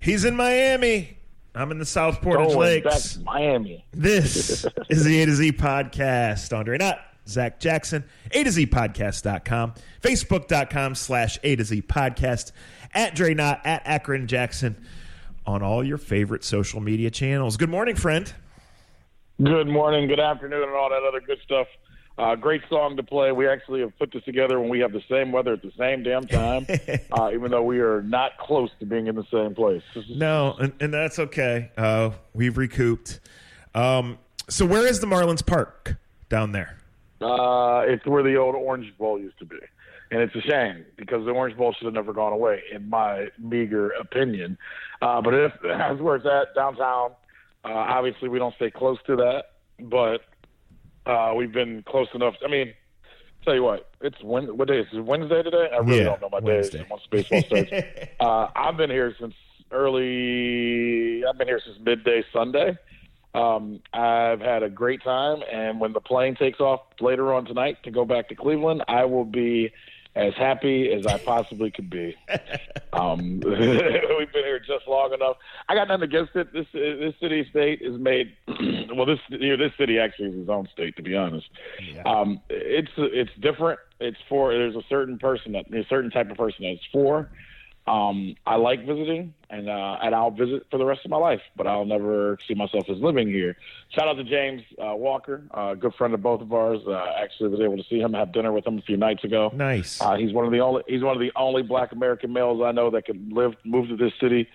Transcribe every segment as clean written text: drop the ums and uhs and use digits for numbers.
He's in Miami. I'm in the South Portage Lakes. Back to Miami. This is the A to Z podcast. Andre Knott, Zach Jackson, A to Z podcast.com, Facebook.com/A to Z podcast, at Dre Knott, at Akron Jackson, on all your favorite social media channels. Good morning, friend. Good morning, good afternoon, and all that other good stuff. Great song to play. We actually have put this together when we have the same weather at the same damn time, even though we are not close to being in the same place. No, and that's okay. We've recouped. So where is the Marlins Park down there? It's where the old Orange Bowl used to be. And it's a shame because the Orange Bowl should have never gone away, in my meager opinion. But that's where it's at, downtown. Obviously, we don't stay close to that, but we've been close enough. I mean, tell you what, what day is it? Wednesday today? I really don't know my days once baseball starts. I've been here since midday Sunday. I've had a great time, and when the plane takes off later on tonight to go back to Cleveland, I will be as happy as I possibly could be. We've been here just long enough. I got nothing against it. This city-state is made – well, this city actually is its own state, to be honest. Yeah. It's different. It's for – there's a certain type of person that it's for. I like visiting, and I'll visit for the rest of my life, but I'll never see myself as living here. Shout out to James Walker, a good friend of both of ours. Actually was able to see him, have dinner with him a few nights ago. Nice. He's one of the only Black American males I know that could move to this city,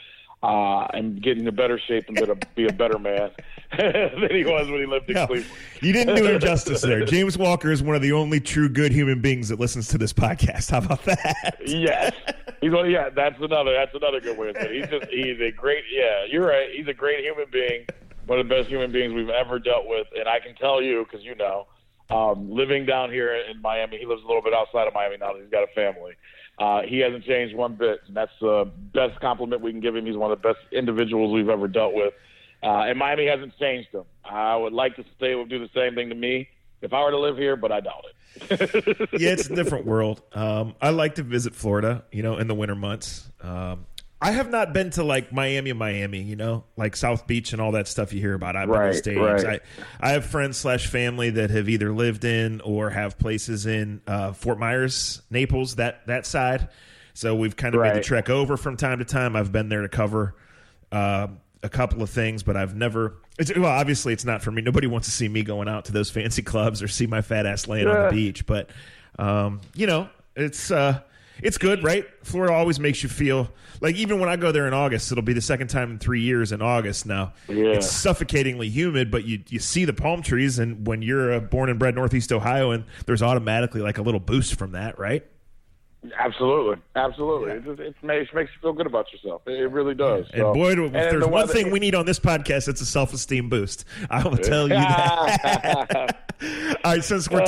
and get into better shape and be a better man than he was when he lived in Cleveland. You didn't do him justice there. James Walker is one of the only true good human beings that listens to this podcast. How about that? Yes. That's another good way to say it. He's a great, you're right. He's a great human being, one of the best human beings we've ever dealt with. And I can tell you, because living down here in Miami, he lives a little bit outside of Miami now that he's got a family. He hasn't changed one bit, and that's the best compliment we can give him. He's one of the best individuals we've ever dealt with. And Miami hasn't changed him. I would like to say it would do the same thing to me if I were to live here, but I doubt it. Yeah, it's a different world. I like to visit Florida, in the winter months. I have not been to like Miami, like South Beach and all that stuff you hear about. I've been to stadiums. Right. I have friends / family that have either lived in or have places in Fort Myers, Naples, that side. So we've kind of made the trek over from time to time. I've been there to cover a couple of things, but I've never. Obviously, it's not for me. Nobody wants to see me going out to those fancy clubs or see my fat ass laying on the beach. But it's good, right? Florida always makes you feel like, even when I go there in August, it'll be the second time in 3 years in August now. Yeah. It's suffocatingly humid, but you see the palm trees, and when you're a born and bred Northeast Ohioan, there's automatically like a little boost from that, right? Absolutely. Yeah. It makes you feel good about yourself. It really does. And boy, if there's one thing we need on this podcast, it's a self-esteem boost. I will tell you that. All right, since we're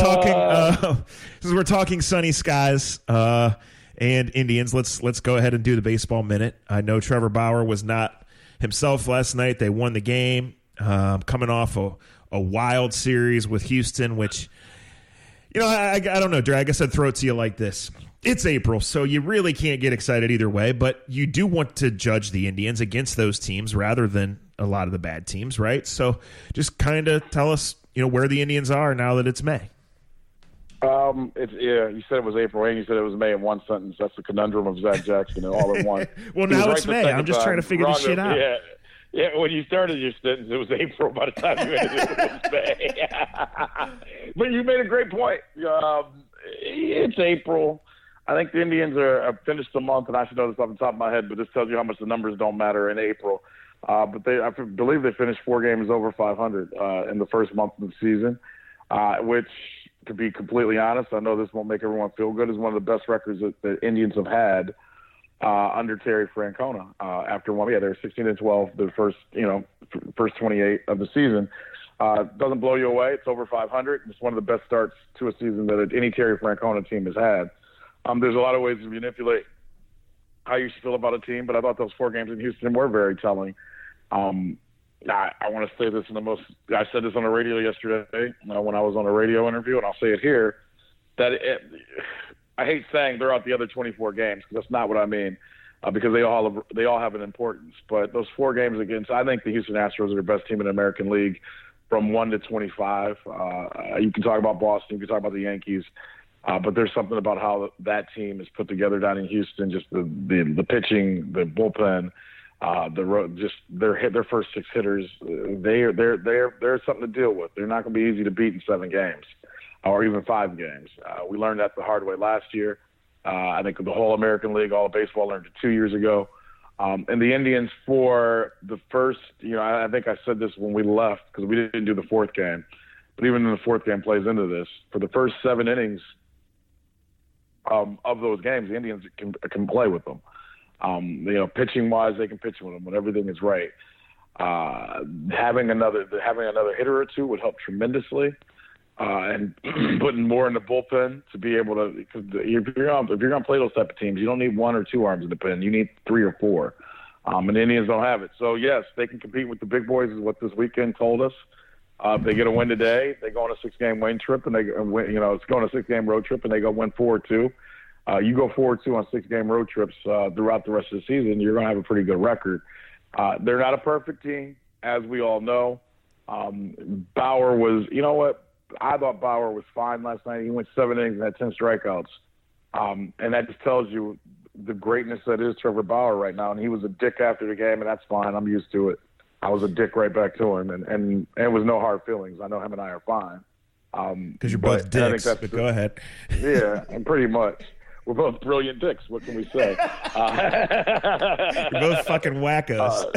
talking sunny skies and Indians, let's go ahead and do the baseball minute. I know Trevor Bauer was not himself last night. They won the game, coming off a wild series with Houston, which I don't know, Dre. I guess I'd throw it to you like this. It's April, so you really can't get excited either way, but you do want to judge the Indians against those teams rather than a lot of the bad teams, right? So just kind of tell us, where the Indians are now that it's May. You said it was April, and you said it was May in one sentence. That's the conundrum of Zach Jackson all in one. Well, now it's May. I'm just trying to figure this shit out. Yeah, when you started your sentence, it was April. By the time you ended it was May. But you made a great point. It's April. I think the Indians have finished the month, and I should know this off the top of my head, but this tells you how much the numbers don't matter in April. But I believe they finished 4 games over 500 in the first month of the season, which, to be completely honest, I know this won't make everyone feel good, is one of the best records that the Indians have had under Terry Francona. After one, they were 16-12 the first 28 of the season. Doesn't blow you away. It's over 500. It's one of the best starts to a season that any Terry Francona team has had. There's a lot of ways to manipulate how you feel about a team, but I thought those 4 games in Houston were very telling. I want to say this I said this on the radio yesterday when I was on a radio interview, and I'll say it here, I hate saying they're out the other 24 games, because that's not what I mean. because they all have an importance. But those 4 games against, I think the Houston Astros are the best team in the American League from 1 to 25. You can talk about Boston, you can talk about the Yankees, but there's something about how that team is put together down in Houston. Just the pitching, the bullpen, their first 6 hitters. They're something to deal with. They're not going to be easy to beat in 7 games, or even 5 games. We learned that the hard way last year. I think the whole American League, all of baseball, learned it 2 years ago. And the Indians, for the first, I think I said this when we left because we didn't do the 4th game, but even in the 4th game plays into this. For the first 7 innings of those games, the Indians can play with them. Pitching wise, they can pitch with them when everything is right. Having another hitter or two would help tremendously. And putting more in the bullpen to be able to, because if you're going to play those type of teams, you don't need 1 or 2 arms in the pen. You need 3 or 4. And the Indians don't have it. So, yes, they can compete with the big boys is what this weekend told us. If they get a win today, they go on a 6-game win trip, and it's going on a 6-game road trip, and they go win 4-2. You go 4-2 on 6-game road trips throughout the rest of the season, you're going to have a pretty good record. They're not a perfect team, as we all know. Bauer was, I thought Bauer was fine last night. He went 7 innings and had 10 strikeouts. And that just tells you the greatness that is Trevor Bauer right now. And he was a dick after the game, and that's fine. I'm used to it. I was a dick right back to him, and it was no hard feelings. I know him and I are fine. Because you're both dicks, but go ahead. Yeah, and pretty much. We're both brilliant dicks. What can we say? You're both fucking wackos.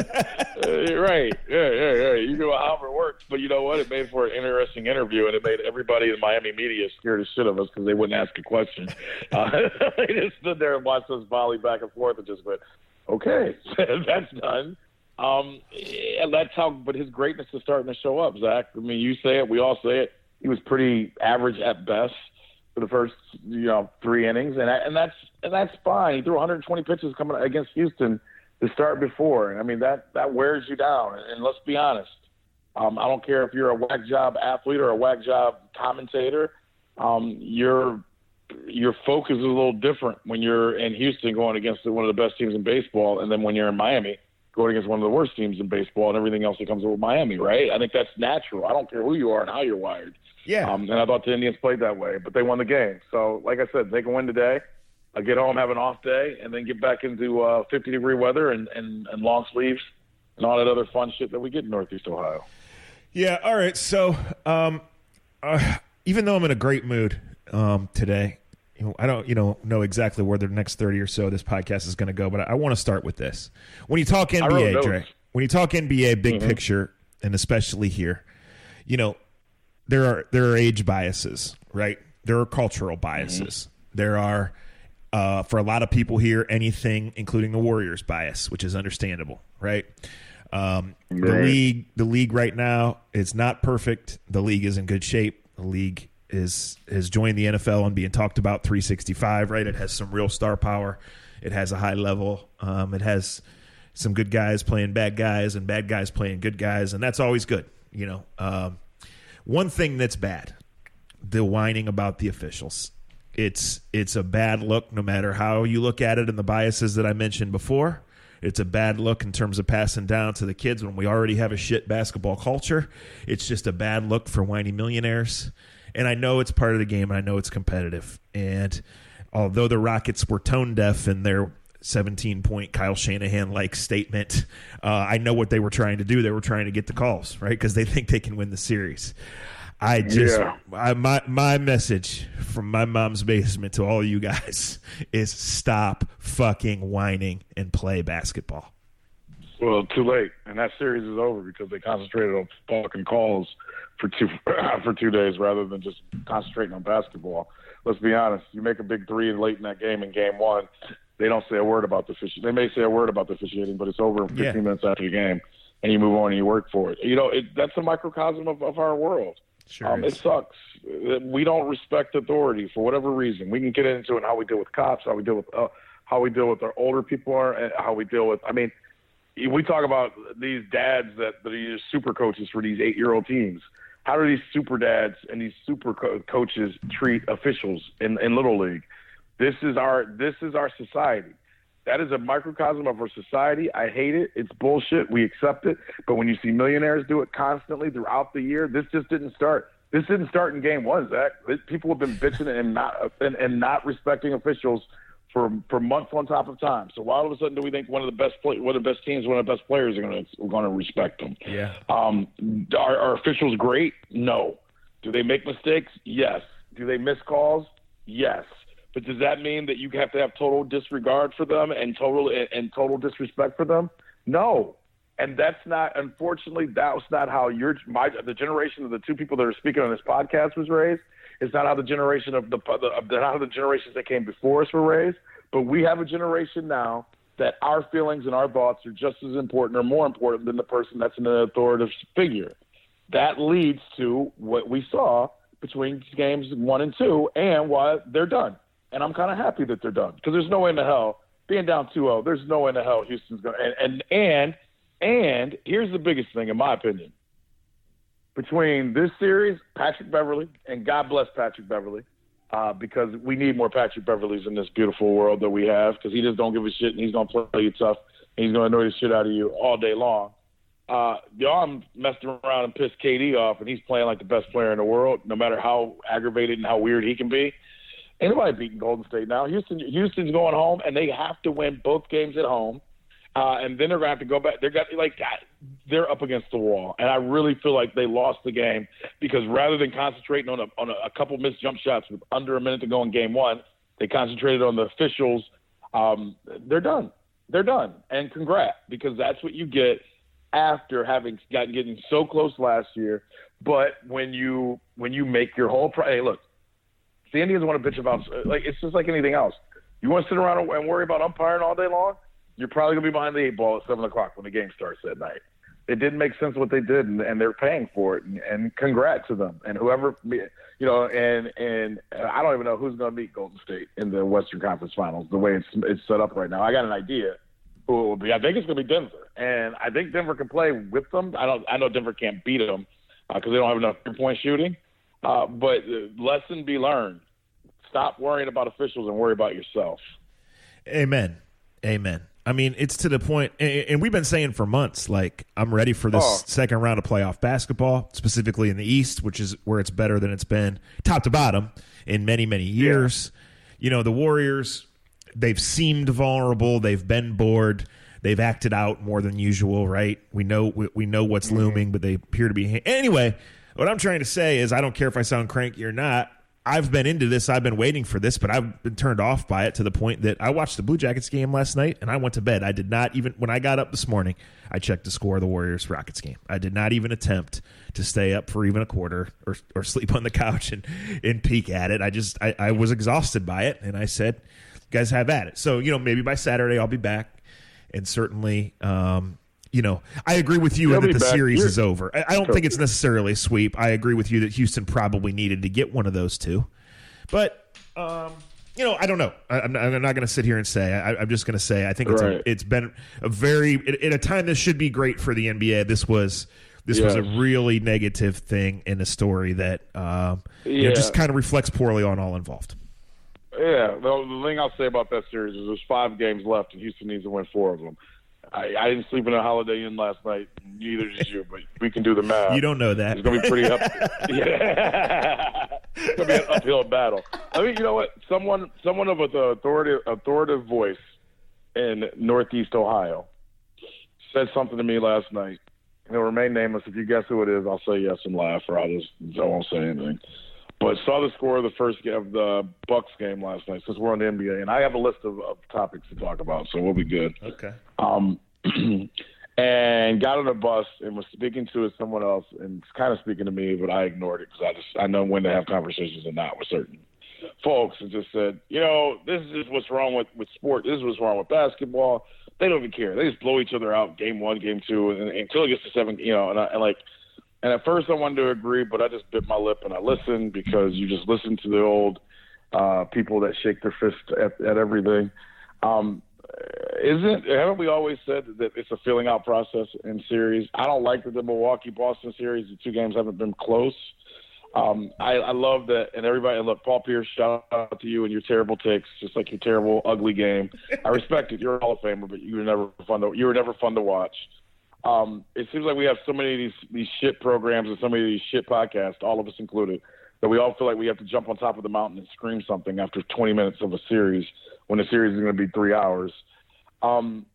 Right. Yeah. You know however it works. But you know what? It made for an interesting interview, and it made everybody in Miami media scared as shit of us because they wouldn't ask a question. They just stood there and watched us volley back and forth and just went, okay, that's done. And that's how, but his greatness is starting to show up, Zach. I mean, you say it, we all say it. He was pretty average at best for the first 3 innings, and that's fine. He threw 120 pitches coming against Houston to start before, and I mean that wears you down. And let's be honest, I don't care if you're a whack job athlete or a whack job commentator. Your focus is a little different when you're in Houston going against one of the best teams in baseball, and then when you're in Miami going against one of the worst teams in baseball and everything else that comes with Miami, right? I think that's natural. I don't care who you are and how you're wired. Yeah. And I thought the Indians played that way, but they won the game. So, like I said, they can win today, get home, have an off day, and then get back into 50-degree weather and long sleeves and all that other fun shit that we get in Northeast Ohio. Yeah, all right. So, even though I'm in a great mood today, I don't know exactly where the next 30 or so of this podcast is going to go, but I want to start with this. When you talk NBA, Dre, when you talk NBA big picture, and especially here, there are age biases, right? There are cultural biases. There are, for a lot of people here, anything, including the Warriors bias, which is understandable, right? The league right now is not perfect. The league is in good shape. The league has joined the NFL and being talked about 365, right? It has some real star power. It has a high level. It has some good guys playing bad guys and bad guys playing good guys, and that's always good, One thing that's bad, the whining about the officials. It's a bad look no matter how you look at it and the biases that I mentioned before. It's a bad look in terms of passing down to the kids when we already have a shit basketball culture. It's just a bad look for whiny millionaires. And I know it's part of the game, and I know it's competitive. And although the Rockets were tone deaf in their 17-point Kyle Shanahan-like statement, I know what they were trying to do. They were trying to get the calls, right? Because they think they can win the series. My message from my mom's basement to all you guys is stop fucking whining and play basketball. Well, too late, and that series is over because they concentrated on fucking calls for 2 days rather than just concentrating on basketball. Let's be honest. You make a big 3 late in that game in game 1, they don't say a word about the officiating. They may say a word about the officiating, but it's over 15 minutes after the game, and you move on and you work for it. That's a microcosm of our world. Sure it sucks. We don't respect authority for whatever reason. We can get into it, how we deal with cops, how we deal with our older people, and how we deal with. I mean, we talk about these dads that are super coaches for these 8-year-old teams. How do these super dads and these super coaches treat officials in Little League? This is our society. That is a microcosm of our society. I hate it. It's bullshit. We accept it. But when you see millionaires do it constantly throughout the year, this just didn't start. This didn't start in game one, Zach. People have been bitching and not respecting officials for months on top of time. So why all of a sudden do we think one of the best teams, one of the best players are going to respect them? Yeah. Are officials great? No. Do they make mistakes? Yes. Do they miss calls? Yes. But does that mean that you have to have total disregard for them and total disrespect for them? No. And that's not, unfortunately, that was not how the generation of the two people that are speaking on this podcast was raised. It's not how the generation of how the generations that came before us were raised. But we have a generation now that our feelings and our thoughts are just as important or more important than the person that's an authoritative figure. That leads to what we saw between games 1 and 2 and why they're done. And I'm kind of happy that they're done because there's no way in the hell, being down 2-0, there's no way in the hell Houston's going to – and here's the biggest thing, in my opinion. Between this series, Patrick Beverley, and God bless Patrick Beverley, because we need more Patrick Beverleys in this beautiful world that we have because he just don't give a shit and he's going to play you tough and he's going to annoy the shit out of you all day long. Y'all messed around and pissed KD off, and he's playing like the best player in the world, no matter how aggravated and how weird he can be. Ain't nobody beating Golden State now. Houston's going home, and they have to win both games at home. And then they're going to have to go back. They're up against the wall. And I really feel like they lost the game because rather than concentrating on a couple missed jump shots with under a minute to go in game one, they concentrated on the officials. They're done. They're done. And congrats, because that's what you get after getting so close last year. But when you make your whole hey, look, the Indians want to bitch about, it's just like anything else. You want to sit around and worry about umpiring all day long? You're probably going to be behind the 8 ball at 7 o'clock when the game starts that night. It didn't make sense what they did, and they're paying for it. And congrats to them. And whoever, and I don't even know who's going to beat Golden State in the Western Conference Finals the way it's set up right now. I got an idea who it will be. I think it's going to be Denver, and I think Denver can play with them. I know Denver can't beat them because they don't have enough three-point shooting. But lesson be learned: stop worrying about officials and worry about yourself. Amen. I mean, it's to the point, and we've been saying for months, like, I'm ready for this second round of playoff basketball, specifically in the East, which is where it's better than it's been top to bottom in many, many years. Yeah. The Warriors, they've seemed vulnerable. They've been bored. They've acted out more than usual, right? We know what's looming, but they appear to be. Anyway, what I'm trying to say is I don't care if I sound cranky or not. I've been into this. I've been waiting for this, but I've been turned off by it to the point that I watched the Blue Jackets game last night, and I went to bed. I did not even, when I got up this morning, I checked the score of the Warriors-Rockets game. I did not even attempt to stay up for even a quarter or sleep on the couch and peek at it. I was exhausted by it, and I said, you guys have at it. So, maybe by Saturday I'll be back, and certainly I agree with you that the series is over. I don't think it's necessarily a sweep. I agree with you that Houston probably needed to get one of those two. But, I don't know. I'm not going to sit here and say. I'm just going to say I think it's been a very – at a time this should be great for the NBA, this was a really negative thing in a story that just kind of reflects poorly on all involved. Yeah. The thing I'll say about that series is there's 5 games left, and Houston needs to win 4 of them. I didn't sleep in a Holiday Inn last night. Neither did you, but we can do the math. You don't know that. It's going to be pretty up. It's going to be an uphill battle. I mean, you know what? Someone with an authoritative voice in Northeast Ohio said something to me last night. It'll remain nameless. If you guess who it is, I'll say yes and laugh, or I won't say anything. But saw the score of the first game of the Bucks game last night, since we're on the NBA, and I have a list of topics to talk about, so we'll be good. Okay. And got on a bus and was speaking to someone else, and kind of speaking to me, but I ignored it because I know when to have conversations and not with certain folks, and just said, this is just what's wrong with sport. This is what's wrong with basketball. They don't even care. They just blow each other out game 1, game 2, and until it gets to 7, And at first I wanted to agree, but I just bit my lip and I listened because you just listen to the old people that shake their fist at everything. Haven't we always said that it's a filling out process in series? I don't like that the Milwaukee-Boston series, the 2 games haven't been close. I love that, and everybody. Look, Paul Pierce, shout out to you and your terrible takes, just like your terrible, ugly game. I respect it. You're a Hall of Famer, but you were never fun to watch. It seems like we have so many of these shit programs and so many of these shit podcasts, all of us included, that we all feel like we have to jump on top of the mountain and scream something after 20 minutes of a series when the series is going to be 3 hours. And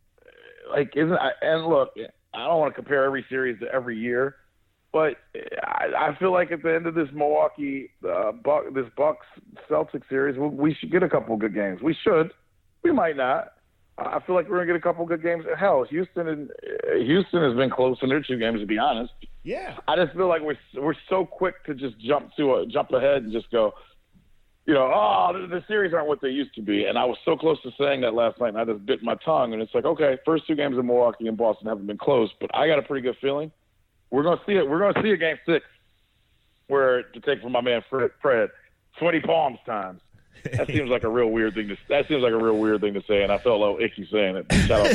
look, I don't want to compare every series to every year, but I feel like at the end of this Milwaukee, this Bucks Celtics series, we should get a couple of good games. We should. We might not. I feel like we're going to get a couple of good games. Hell, Houston has been close in their 2 games, to be honest. Yeah. I just feel like we're so quick to just jump ahead and just go, the series aren't what they used to be. And I was so close to saying that last night, and I just bit my tongue. And it's like, okay, first 2 games in Milwaukee and Boston haven't been close, but I got a pretty good feeling we're going to see it. We're going to see a game 6 where, to take from my man Fred, 20 palms times. That seems like a real weird thing to say, and I felt a little icky saying it. Shout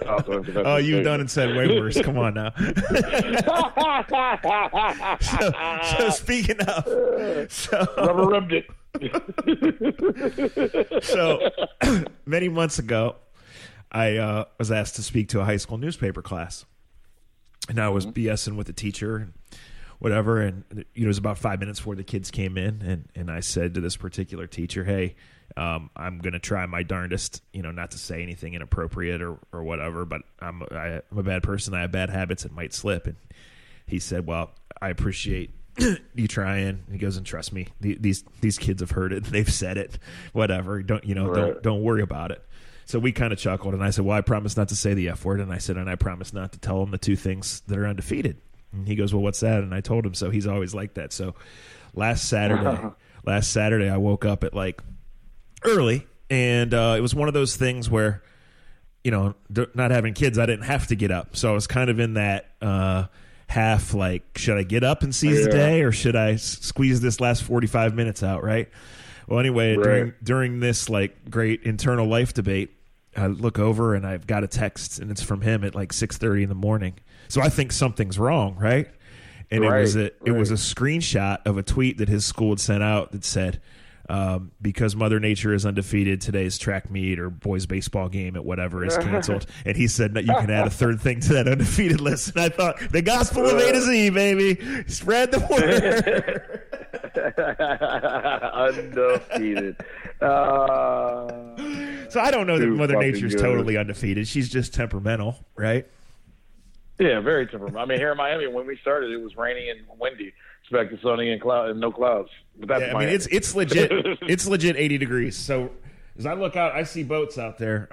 out to him. Oh, you've done and said way worse. Come on now. so speaking of, rubber ribbed it. So many months ago, I was asked to speak to a high school newspaper class, and I was BSing with the teacher and whatever, and it was about 5 minutes before the kids came in, and I said to this particular teacher, hey, I'm going to try my darndest, not to say anything inappropriate or whatever, but I'm a bad person. I have bad habits. It might slip. And he said, well, I appreciate you trying. And he goes, and trust me, these kids have heard it. They've said it, whatever. Don't worry about it. So we kind of chuckled, and I said, well, I promise not to say the F word. And I said, and I promise not to tell them the 2 things that are undefeated. And he goes, well, what's that? And I told him, so he's always like that. So last Saturday, I woke up at early, and it was one of those things where, not having kids, I didn't have to get up. So I was kind of in that half, should I get up and seize the day, or should I squeeze this last 45 minutes out, right? Well, anyway, during this great internal life debate, I look over and I've got a text, and it's from him at 6:30 in the morning. So I think something's wrong, right? And it was a screenshot of a tweet that his school had sent out that said, because Mother Nature is undefeated, today's track meet or boys baseball game at whatever is canceled. And he said that you can add a 3rd thing to that undefeated list. And I thought, the gospel of A to Z, baby. Spread the word. Undefeated. So I don't know that Mother Nature's totally undefeated. She's just temperamental, right? Yeah, very temperamental. I mean, here in Miami, when we started, it was rainy and windy. Expect sunny and no clouds. But that's it's legit. It's legit 80 degrees. So as I look out, I see boats out there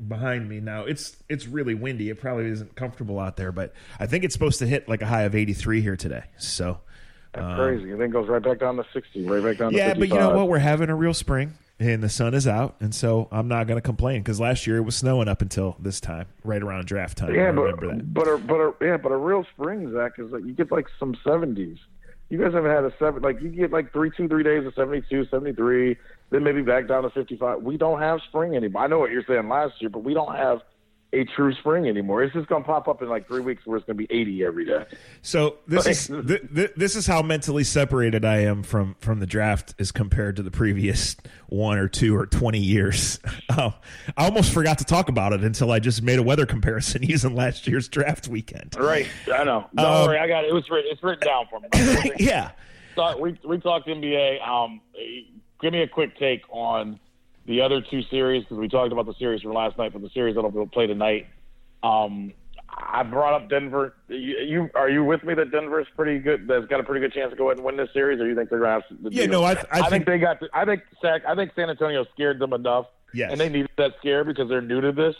behind me. Now it's really windy. It probably isn't comfortable out there, but I think it's supposed to hit a high of 83 here today. So that's crazy. And then goes right back down to 60, right back down to 55. Yeah, but you know what? We're having a real spring. And the sun is out, and so I'm not going to complain, because last year it was snowing up until this time, right around draft time. Yeah, I remember that. But a real spring, Zach, is you get some 70s. You guys haven't had a 7. You get 3 days of 72, 73, then maybe back down to 55. We don't have spring anymore. I know what you're saying last year, but we don't have a true spring anymore. It's just going to pop up in 3 weeks where it's going to be 80 every day. So this is how mentally separated I am from the draft as compared to the previous 1 or 2 or 20 years. I almost forgot to talk about it until I just made a weather comparison using last year's draft weekend. Right, I know. Don't worry, I got it. It's written down for me. Yeah. So we talked NBA. Give me a quick take on the other 2 series, because we talked about the series from last night, but the series that'll play tonight. I brought up Denver. Are you with me that Denver's pretty good? That's got a pretty good chance to go ahead and win this series, or you think they're going to have? I think they got. I think San Antonio scared them enough. Yes. And they needed that scare because they're new to this.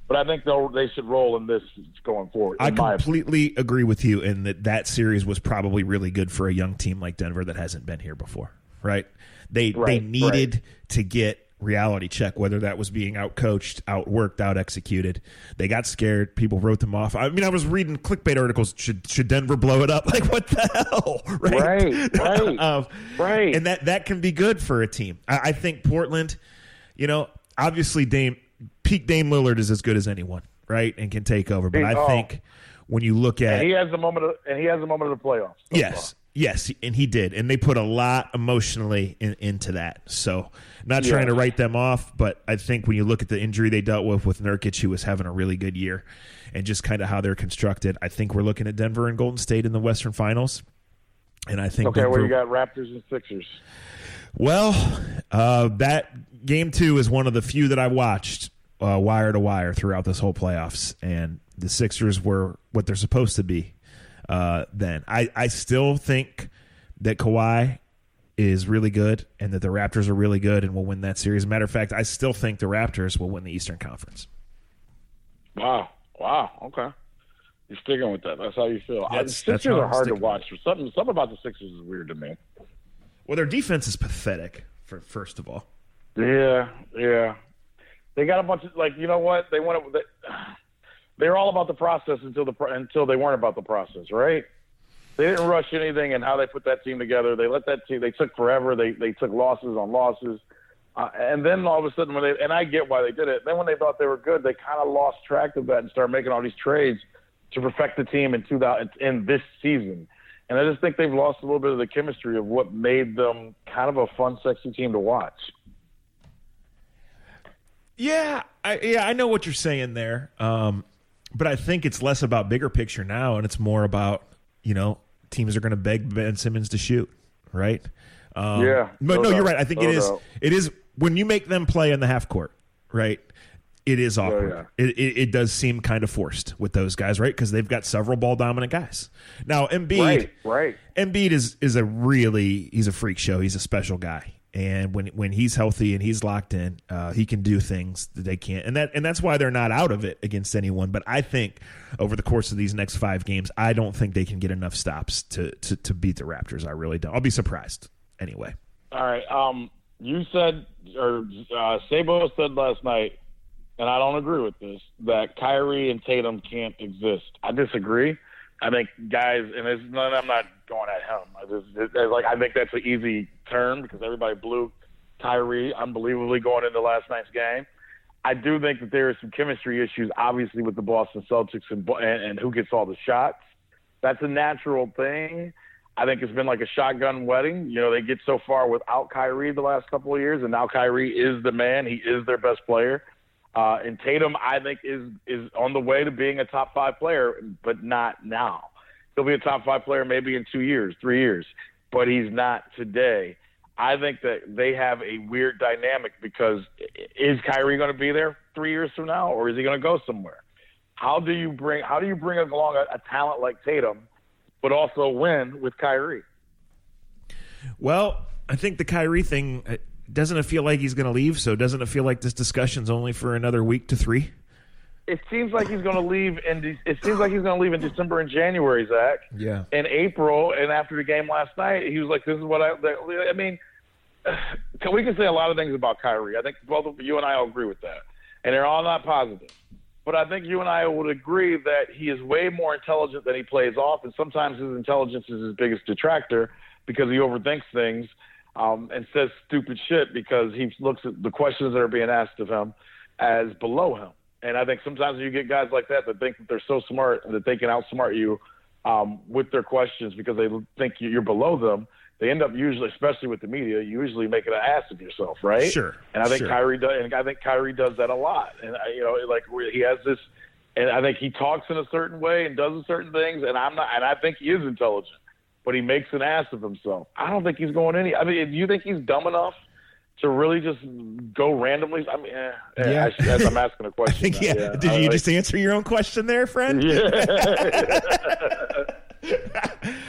But I think they should roll in this going forward. I completely agree with you in that series was probably really good for a young team like Denver that hasn't been here before. Right? They needed to get reality check, whether that was being out-coached, out-worked, out-executed. They got scared. People wrote them off. I mean, I was reading clickbait articles. Should Denver blow it up? What the hell? Right. And that can be good for a team. I think Portland, obviously peak Dame Lillard is as good as anyone, right? And can take over. But I think when you look at... And he has the moment of the playoffs. Yes. Yes, and he did. And they put a lot emotionally into that. So not trying to write them off, but I think when you look at the injury they dealt with Nurkic, who was having a really good year, and just kind of how they're constructed, I think we're looking at Denver and Golden State in the Western Finals. And I think Denver, well, you got Raptors and Sixers. Well, that game 2 is one of the few that I watched wire to wire throughout this whole playoffs, and the Sixers were what they're supposed to be. Then I still think that Kawhi is really good and that the Raptors are really good and will win that series. As a matter of fact, I still think the Raptors will win the Eastern Conference. Wow. Okay. You're sticking with that. That's how you feel. The Sixers are hard to watch. Something about the Sixers is weird to me. Well, their defense is pathetic, first of all. Yeah. They got a bunch of, you know what? They're all about the process until they weren't about the process, right? They didn't rush anything and how they put that team together. They let that team. They took forever. They took losses on losses, and then all of a sudden and I get why they did it. Then when they thought they were good, they kind of lost track of that and started making all these trades to perfect the team in this season. And I just think they've lost a little bit of the chemistry of what made them kind of a fun, sexy team to watch. Yeah, I know what you're saying there. But I think it's less about bigger picture now, and it's more about, teams are going to beg Ben Simmons to shoot, right? But no, you're right. I think it is when you make them play in the half court, right? It is awkward. Yeah. It does seem kind of forced with those guys, right? Because they've got several ball dominant guys. Now Embiid, right. Embiid is he's a freak show. He's a special guy. And when he's healthy and he's locked in, he can do things that they can't, and that's why they're not out of it against anyone. But I think over the course of these next 5 games, I don't think they can get enough stops to beat the Raptors. I really don't. I'll be surprised anyway. All right. You said, or Sabo said last night, and I don't agree with this, that Kyrie and Tatum can't exist. I disagree. I think guys, and I'm not going at him. I think that's an easy term because everybody blew Kyrie unbelievably going into last night's game. I do think that there are some chemistry issues, obviously, with the Boston Celtics and who gets all the shots. That's a natural thing. I think it's been like a shotgun wedding. They get so far without Kyrie the last couple of years, and now Kyrie is the man. He is their best player. And Tatum, I think, is on the way to being a top 5 player, but not now. He'll be a top 5 player maybe in 2 years, 3 years, but he's not today. I think that they have a weird dynamic because is Kyrie going to be there 3 years from now, or is he going to go somewhere? How do you bring along a talent like Tatum, but also win with Kyrie? Well, I think the Kyrie thing. Doesn't it feel like he's going to leave? So doesn't it feel like this discussion's only for another week to 3? It seems like he's going to leave, in December and January, Zach. Yeah. In April, and after the game last night, he was like, "This is what I mean." We can say a lot of things about Kyrie. I think both of you and I will agree with that, and they're all not positive. But I think you and I would agree that he is way more intelligent than he plays off, and sometimes his intelligence is his biggest detractor because he overthinks things. And says stupid shit because he looks at the questions that are being asked of him as below him. And I think sometimes you get guys like that think that they're so smart that they can outsmart you with their questions because they think you're below them. They end up usually, especially with the media, usually making an ass of yourself, right? Sure. And I think Kyrie does that a lot. And he has this, and I think he talks in a certain way and does certain things. And I think he is intelligent. But he makes an ass of himself. I don't think he's going any. I mean, do you think he's dumb enough to really just go randomly? I mean, as I'm asking a question. Did you just answer your own question there, friend? Yeah.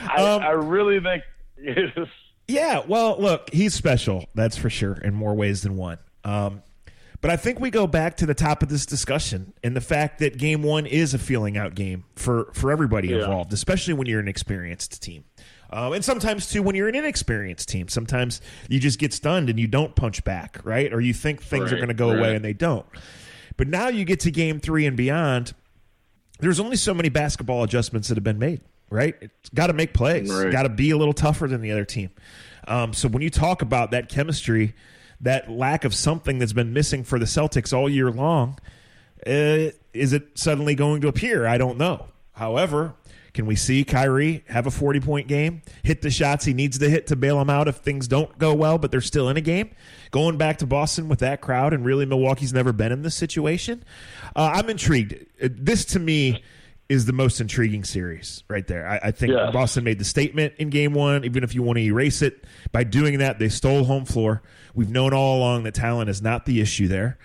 I really think it is. Yeah, well, look, he's special. That's for sure in more ways than one. But I think we go back to the top of this discussion and the fact that game 1 is a feeling out game for everybody involved, especially when you're an experienced team. And sometimes, too, when you're an inexperienced team, sometimes you just get stunned and you don't punch back, right? Or you think things are going to go away and they don't. But now you get to game 3 and beyond, there's only so many basketball adjustments that have been made, right? It's got to make plays. Right. Got to be a little tougher than the other team. So when you talk about that chemistry, that lack of something that's been missing for the Celtics all year long, is it suddenly going to appear? I don't know. However, can we see Kyrie have a 40-point game, hit the shots he needs to hit to bail him out if things don't go well, but they're still in a game? Going back to Boston with that crowd, and really Milwaukee's never been in this situation. I'm intrigued. This, to me, is the most intriguing series right there. I think Boston made the statement in game one, even if you want to erase it. By doing that, they stole home floor. We've known all along that talent is not the issue there.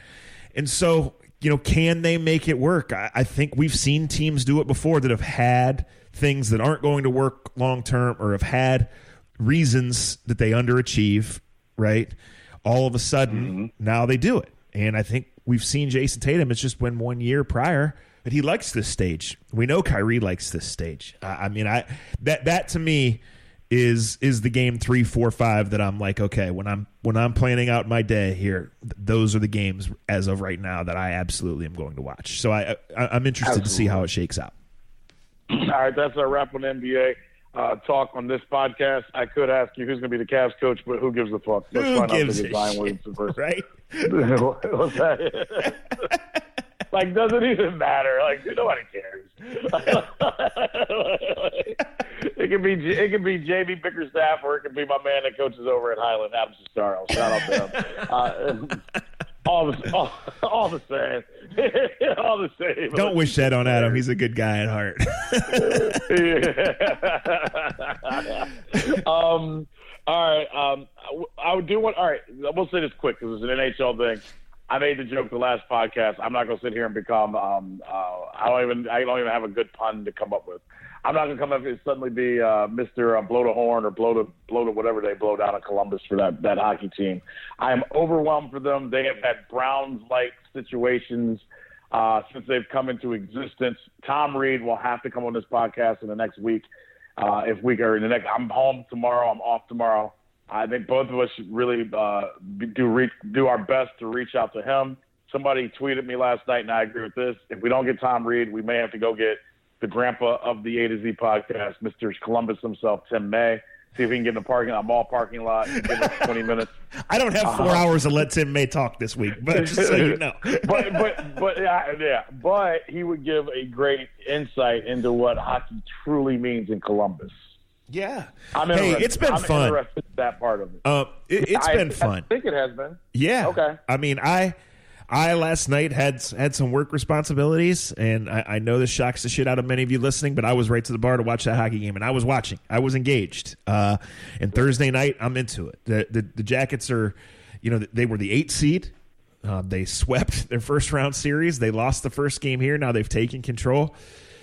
And so, can they make it work? I think we've seen teams do it before that have had things that aren't going to work long term or have had reasons that they underachieve, right? All of a sudden, now they do it. And I think we've seen Jason Tatum. It's just been 1 year prior that he likes this stage. We know Kyrie likes this stage. That to me is the game 3, 4, 5 that I'm like, okay, when I'm planning out my day here, those are the games as of right now that I absolutely am going to watch. So I'm interested to see how it shakes out. All right, that's our wrap on NBA talk on this podcast. I could ask you who's going to be the Cavs coach, but who gives a fuck? Who gives a shit, right? What's that? Like, doesn't even matter. Like, nobody cares. It could be Jamie Bickerstaff, or it could be my man that coaches over at Highland, Adam Cestaro. Shout out to him. All the same. All the same. Don't wish that on Adam. He's a good guy at heart. All right. I would do one. All right. We'll say this quick because it's an NHL thing. I made the joke the last podcast. I'm not going to sit here and become. I don't even have a good pun to come up with. I'm not going to come up and suddenly be Mr. Blow the horn or blow to whatever they blow down in Columbus for that hockey team. I am overwhelmed for them. They have had Browns-like situations since they've come into existence. Tom Reed will have to come on this podcast in the next week. I'm home tomorrow. I'm off tomorrow. I think both of us should really do our best to reach out to him. Somebody tweeted me last night, and I agree with this. If we don't get Tom Reed, we may have to go get the grandpa of the A to Z podcast, Mr. Columbus himself, Tim May. See if we can get in the mall parking lot and give us 20 minutes. I don't have 4 hours to let Tim May talk this week, but just so you know. But he would give a great insight into what hockey truly means in Columbus. Yeah. It's been fun. I'm interested in that part of it. It's been fun. I think it has been. Yeah. Okay. I mean, I last night had some work responsibilities, and I know this shocks the shit out of many of you listening, but I was right to the bar to watch that hockey game, and I was watching. I was engaged. And Thursday night, I'm into it. The Jackets are, they were the 8th seed. They swept their first round series. They lost the first game here. Now they've taken control.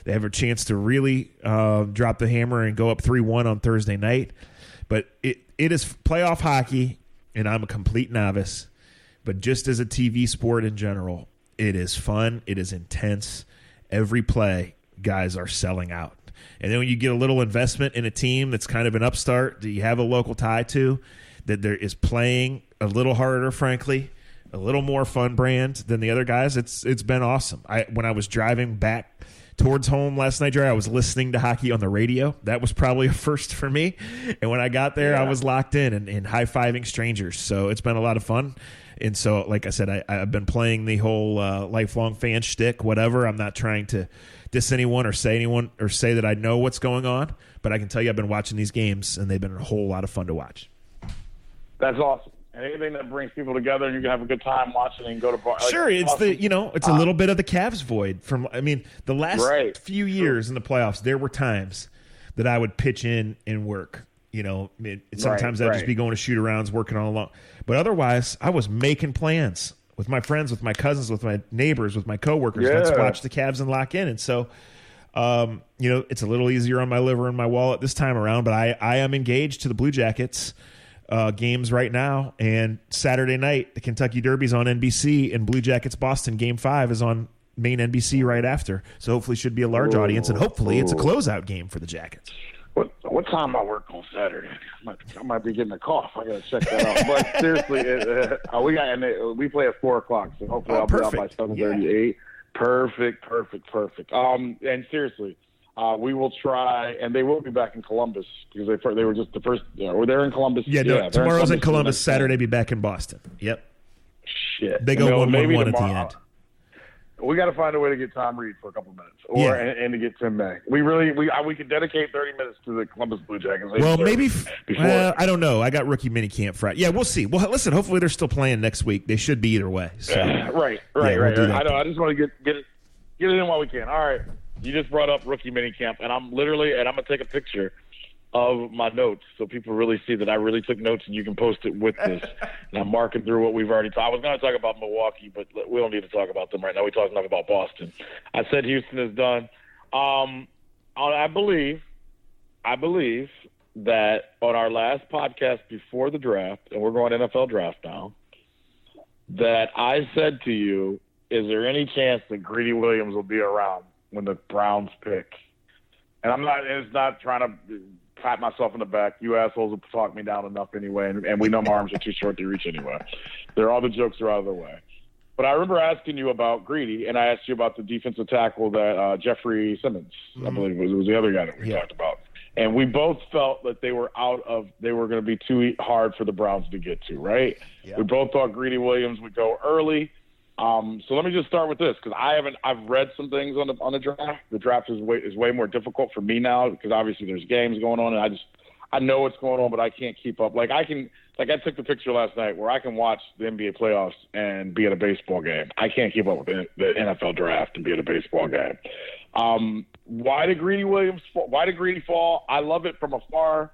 They have a chance to really drop the hammer and go up 3-1 on Thursday night. But it is playoff hockey, and I'm a complete novice. But just as a TV sport in general, it is fun. It is intense. Every play, guys are selling out. And then when you get a little investment in a team that's kind of an upstart that you have a local tie to, that there is playing a little harder, frankly, a little more fun brand than the other guys, it's been awesome. When I was driving back towards home last night, Jerry, I was listening to hockey on the radio. That was probably a first for me. And when I got there, I was locked in and high-fiving strangers. So it's been a lot of fun. And so, like I said, I've been playing the whole lifelong fan shtick, whatever. I'm not trying to diss anyone or say that I know what's going on. But I can tell you I've been watching these games, and they've been a whole lot of fun to watch. That's awesome. Anything that brings people together and you can have a good time watching and go to bar. Sure, it's awesome. It's a little bit of the Cavs void from. The last few years in the playoffs, there were times that I would pitch in and work. Sometimes I'd just be going to shoot-arounds, working all along. But otherwise, I was making plans with my friends, with my cousins, with my neighbors, with my coworkers. Let's watch the Cavs and lock in. And so, it's a little easier on my liver and my wallet this time around. But I am engaged to the Blue Jackets games right now, and Saturday night the Kentucky Derby's on NBC, and Blue Jackets Boston Game 5 is on main NBC right after. So hopefully should be a large audience, and hopefully it's a closeout game for the Jackets. What time I work on Saturday? I might be getting a cough. I gotta check that out. But seriously, we play at 4:00, so hopefully I'll be out by 7:38. Perfect. And seriously. We will try, and they will be back in Columbus because they were just the first. They're in Columbus. Tomorrow's in Columbus. Saturday, be back in Boston. Yep. Shit. They go 1-1 at the end. We got to find a way to get Tom Reed for a couple minutes, and to get Tim May. We could dedicate 30 minutes to the Columbus Blue Jackets. Well, maybe. I don't know. I got rookie minicamp Friday. Yeah, we'll see. Well, listen. Hopefully, they're still playing next week. They should be either way. So. Right. I know. I just want to get it in while we can. All right. You just brought up rookie minicamp, and I'm gonna take a picture of my notes so people really see that I really took notes, and you can post it with this. And I'm marking through what we've already talked. I was going to talk about Milwaukee, but we don't need to talk about them right now. We talked enough about Boston. I said Houston is done. I believe that on our last podcast before the draft, and we're going NFL draft now, that I said to you, is there any chance that Greedy Williams will be around when the Browns pick? And it's not trying to pat myself in the back. You assholes will talk me down enough anyway, and we know my arms are too short to reach anyway. All the jokes are out of the way. But I remember asking you about Greedy, and I asked you about the defensive tackle that Jeffrey Simmons, I believe it was the other guy that we talked about. And we both felt that they were going to be too hard for the Browns to get to, right? Yeah. We both thought Greedy Williams would go early. So let me just start with this, because I've read some things on the draft. The draft is way more difficult for me now, because obviously there's games going on, and I know what's going on, but I can't keep up. I took the picture last night where I can watch the NBA playoffs and be at a baseball game. I can't keep up with the NFL draft and be at a baseball game. Why did Greedy Williams fall? Why did Greedy fall? I love it from afar.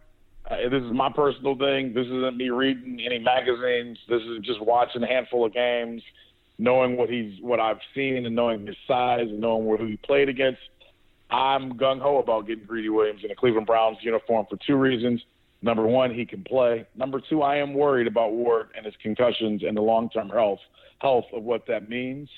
This is my personal thing. This isn't me reading any magazines. This is just watching a handful of games, knowing what I've seen, and knowing his size, and knowing who he played against. I'm gung-ho about getting Greedy Williams in a Cleveland Browns uniform for two reasons. Number one, he can play. Number two, I am worried about Ward and his concussions and the long-term health of what that means.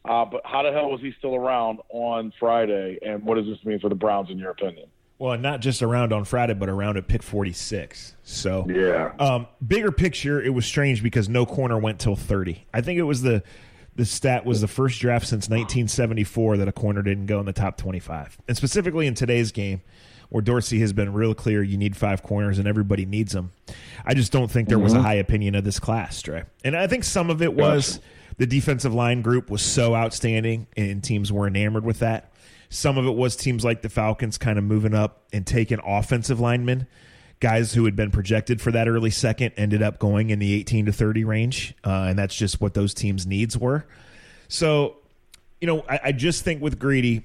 But how the hell was he still around on Friday, and what does this mean for the Browns in your opinion? Well, not just around on Friday, but around at pick 46. So, yeah. Bigger picture, it was strange because no corner went till 30. I think it was the stat was the first draft since 1974 that a corner didn't go in the top 25. And specifically in today's game, where Dorsey has been real clear you need 5 corners and everybody needs them. I just don't think there was a high opinion of this class, Trey. And I think some of it was the defensive line group was so outstanding and teams were enamored with that. Some of it was teams like the Falcons kind of moving up and taking offensive linemen. Guys who had been projected for that early second ended up going in the 18 to 30 range, and that's just what those teams' needs were. So, I just think with Greedy,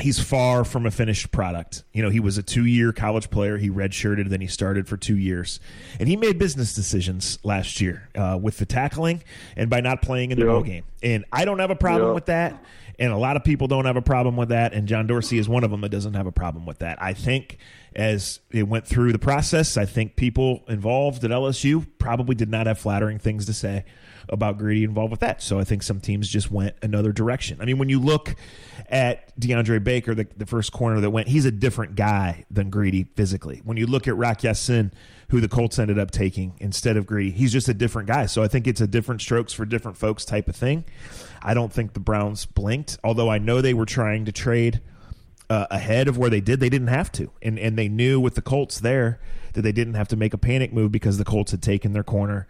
he's far from a finished product. He was a 2-year college player. He redshirted, then he started for 2 years. And he made business decisions last year with the tackling and by not playing in the bowl game. And I don't have a problem with that. And a lot of people don't have a problem with that. And John Dorsey is one of them that doesn't have a problem with that. I think as it went through the process, I think people involved at LSU probably did not have flattering things to say about Greedy involved with that. So I think some teams just went another direction. I mean, when you look at DeAndre Baker, the first corner that went, he's a different guy than Greedy physically. When you look at Rock Ya-Sin, who the Colts ended up taking instead of Greedy, he's just a different guy. So I think it's a different strokes for different folks type of thing. I don't think the Browns blinked, although I know they were trying to trade ahead of where they did. They didn't have to. And they knew with the Colts there that they didn't have to make a panic move because the Colts had taken their corner.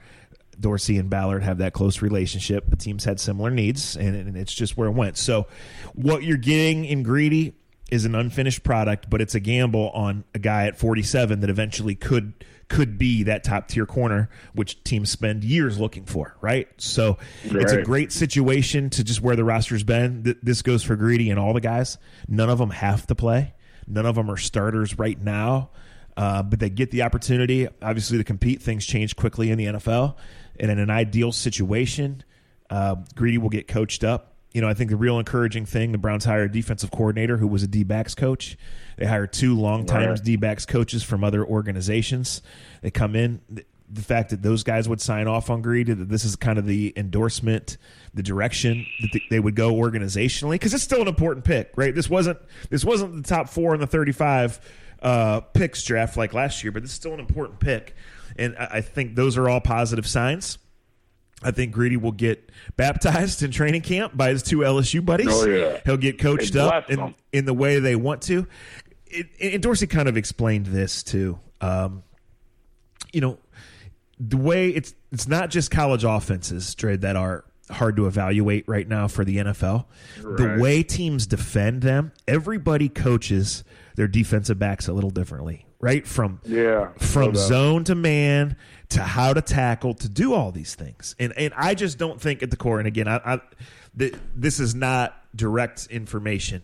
Dorsey and Ballard have that close relationship. The teams had similar needs, and it's just where it went. So what you're getting in Greedy is an unfinished product, but it's a gamble on a guy at 47 that eventually could be that top-tier corner, which teams spend years looking for, right? So It's a great situation to just where the roster's been. This goes for Greedy and all the guys. None of them have to play. None of them are starters right now, but they get the opportunity, obviously, to compete. Things change quickly in the NFL. And in an ideal situation, Greedy will get coached up. I think the real encouraging thing, the Browns hired a defensive coordinator who was a D-backs coach. They hired 2 long-time D-backs coaches from other organizations. They come in. The fact that those guys would sign off on Greedy, that this is kind of the endorsement, the direction that they would go organizationally, because it's still an important pick, right? This wasn't the top 4 in the 35 picks draft like last year, but it's still an important pick. And I think those are all positive signs. I think Greedy will get baptized in training camp by his 2 LSU buddies. Oh, yeah. He'll get coached up in the way they want to. And Dorsey kind of explained this too. The way it's not just college offenses, Dre, that are hard to evaluate right now for the NFL. Right. The way teams defend them, everybody coaches their defensive backs a little differently, right? From zone to man to how to tackle to do all these things. And I just don't think at the core, and again, this is not direct information.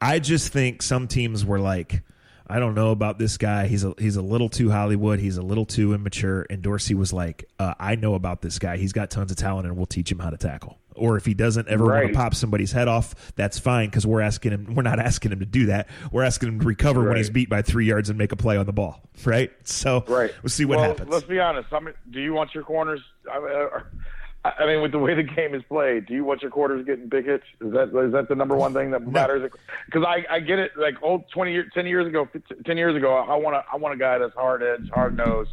I just think some teams were like, I don't know about this guy. He's a little too Hollywood. He's a little too immature. And Dorsey was like, I know about this guy. He's got tons of talent, and we'll teach him how to tackle. Or if he doesn't ever want to pop somebody's head off, that's fine, because we're not asking him to do that. We're asking him to recover when he's beat by 3 yards and make a play on the ball, right? So we'll see what happens. Let's be honest. Do you want your corners? I mean, with the way the game is played, do you want your corners getting big hits? Is that the number one thing that matters? Because I get it. Like 10 years ago, I want a guy that's hard edge, hard nose,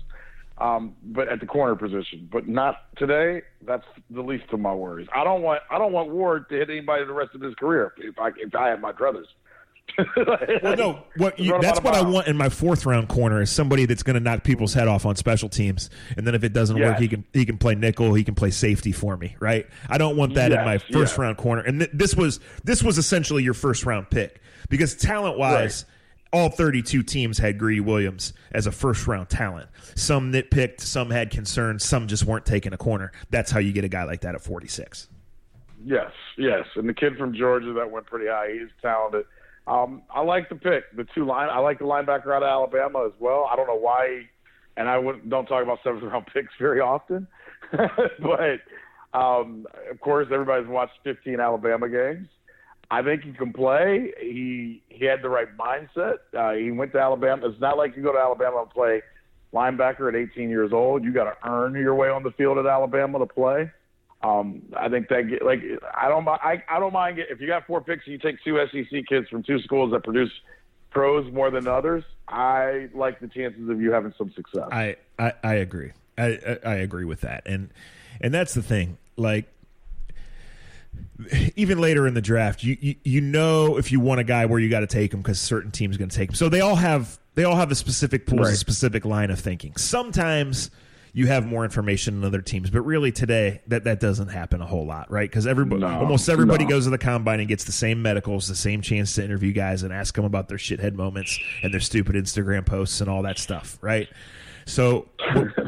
but at the corner position. But not today. That's the least of my worries. I don't want Ward to hit anybody the rest of his career if I have my druthers. Well, no, that's what I want in my fourth round corner is somebody that's going to knock people's head off on special teams, and then if it doesn't work, he can play nickel, he can play safety for me, right? I don't want that in my first round corner. And this was essentially your first round pick, because talent wise, all 32 teams had Greedy Williams as a first round talent. Some nitpicked, some had concerns, some just weren't taking a corner. That's how you get a guy like that at 46. Yes, and the kid from Georgia that went pretty high, he's talented. I like the pick. I like the linebacker out of Alabama as well. I don't know why, and don't talk about seventh round picks very often, but of course everybody's watched 15 Alabama games. I think he can play. He had the right mindset. He went to Alabama. It's not like you go to Alabama and play linebacker at 18 years old. You got to earn your way on the field at Alabama to play. I think that I don't mind if you got 4 picks and you take 2 SEC kids from 2 schools that produce pros more than others. I like the chances of you having some success. I agree. I agree with that, and that's the thing. Like, even later in the draft, you know if you want a guy where you got to take him because certain teams are going to take him. So they all have a specific pool, a specific line of thinking. Sometimes you have more information than other teams, but really today that doesn't happen a whole lot, right? Because almost everybody goes to the combine and gets the same medicals, the same chance to interview guys and ask them about their shithead moments and their stupid Instagram posts and all that stuff, right? So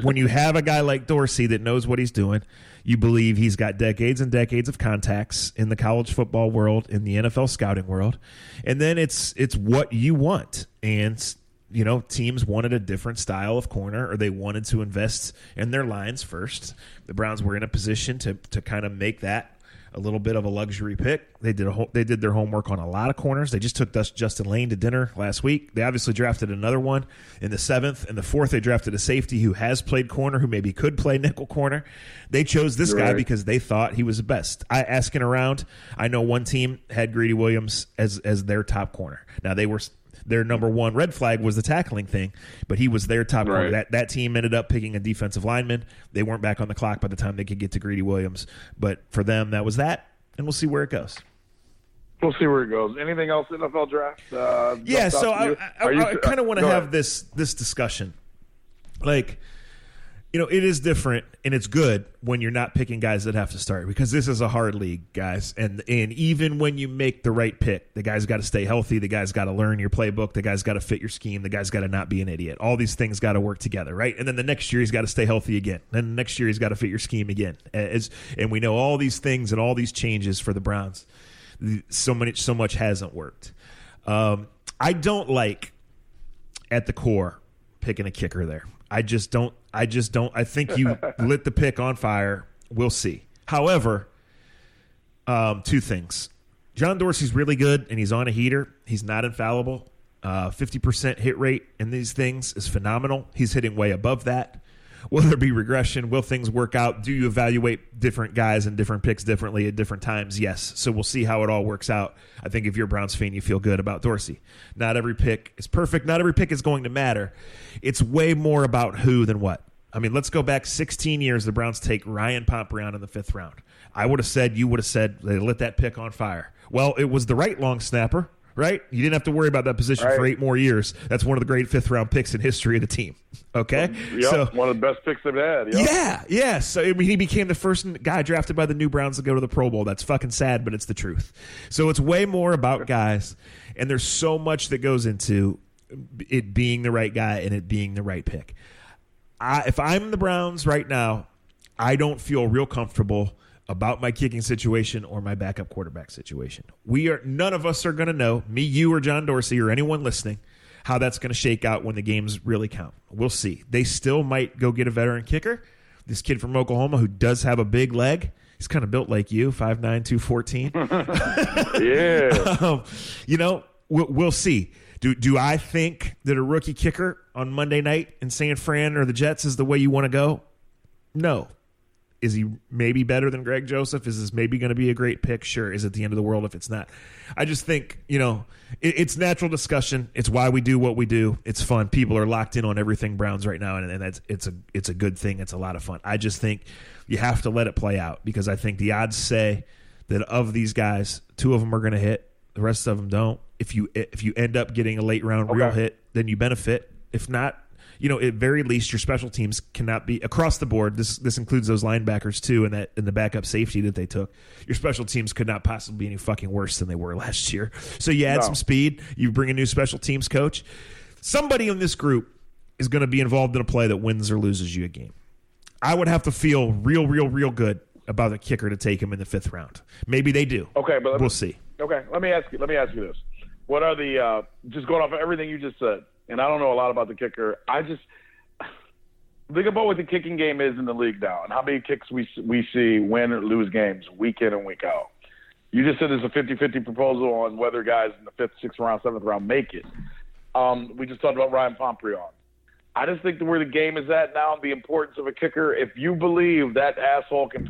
when you have a guy like Dorsey that knows what he's doing, you believe he's got decades and decades of contacts in the college football world, in the NFL scouting world, and then it's what you want. And teams wanted a different style of corner, or they wanted to invest in their lines first. The Browns were in a position to kind of make that a little bit of a luxury pick. They did their homework on a lot of corners. They just took Justin Lane to dinner last week. They obviously drafted another one in the 7th. In the 4th, they drafted a safety who has played corner, who maybe could play nickel corner. They chose this guy because they thought he was the best. Asking around, I know one team had Greedy Williams as their top corner. Now, their number one red flag was the tackling thing, but he was their top corner. That team ended up picking a defensive lineman. They weren't back on the clock by the time they could get to Greedy Williams. But for them, that was that, and we'll see where it goes. We'll see where it goes. Anything else NFL draft? So I kind of want to have this discussion. Like, it is different, and it's good when you're not picking guys that have to start, because this is a hard league, guys. And even when you make the right pick, the guy's got to stay healthy. The guy's got to learn your playbook. The guy's got to fit your scheme. The guy's got to not be an idiot. All these things got to work together, right? And then the next year he's got to stay healthy again. Then the next year he's got to fit your scheme again. And we know all these things and all these changes for the Browns. So much hasn't worked. I don't like, at the core, picking a kicker there. I just don't. I think you lit the pick on fire. We'll see. However, 2 things. John Dorsey's really good, and he's on a heater. He's not infallible. 50% hit rate in these things is phenomenal. He's hitting way above that. Will there be regression? Will things work out? Do you evaluate different guys and different picks differently at different times? Yes. So we'll see how it all works out. I think if you're a Browns fan, you feel good about Dorsey. Not every pick is perfect. Not every pick is going to matter. It's way more about who than what. I mean, let's go back 16 years. The Browns take Ryan Pomperian in the 5th round. I would have said, you would have said, they lit that pick on fire. Well, it was the right long snapper, right? You didn't have to worry about that position for 8 more years. That's one of the great 5th-round picks in history of the team. Okay? So one of the best picks they've had. Yep. Yeah. So I mean, he became the first guy drafted by the new Browns to go to the Pro Bowl. That's fucking sad, but it's the truth. So it's way more about guys, and there's so much that goes into it being the right guy and it being the right pick. If I'm the Browns right now, I don't feel real comfortable about my kicking situation or my backup quarterback situation. None of us are going to know, me, you, or John Dorsey, or anyone listening, how that's going to shake out when the games really count. We'll see. They still might go get a veteran kicker. This kid from Oklahoma who does have a big leg. He's kind of built like you, 5'9", 214. Yeah. We'll see. Do I think that a rookie kicker on Monday night in San Fran or the Jets is the way you want to go? No. Is he maybe better than Greg Joseph? Is this maybe going to be a great pick? Sure. Is it the end of the world if it's not? I just think, it's natural discussion. It's why we do what we do. It's fun. People are locked in on everything Browns right now, and it's a good thing. It's a lot of fun. I just think you have to let it play out because I think the odds say that of these guys, 2 of them are going to hit. The rest of them don't. If you end up getting a late round real hit, then you benefit. If not, at very least, your special teams cannot be across the board. This includes those linebackers too, and the backup safety that they took. Your special teams could not possibly be any fucking worse than they were last year. So you add some speed. You bring a new special teams coach. Somebody in this group is going to be involved in a play that wins or loses you a game. I would have to feel real good about a kicker to take him in the 5th round. Maybe they do. Okay, but we'll see. Okay, let me ask you this: what are the just going off of everything you just said? And I don't know a lot about the kicker. I just think about what the kicking game is in the league now and how many kicks we see win or lose games week in and week out. You just said there's a 50-50 proposal on whether guys in the 5th, 6th round, 7th round make it. We just talked about Ryan Pomprion. I just think that where the game is at now, the importance of a kicker, if you believe that asshole can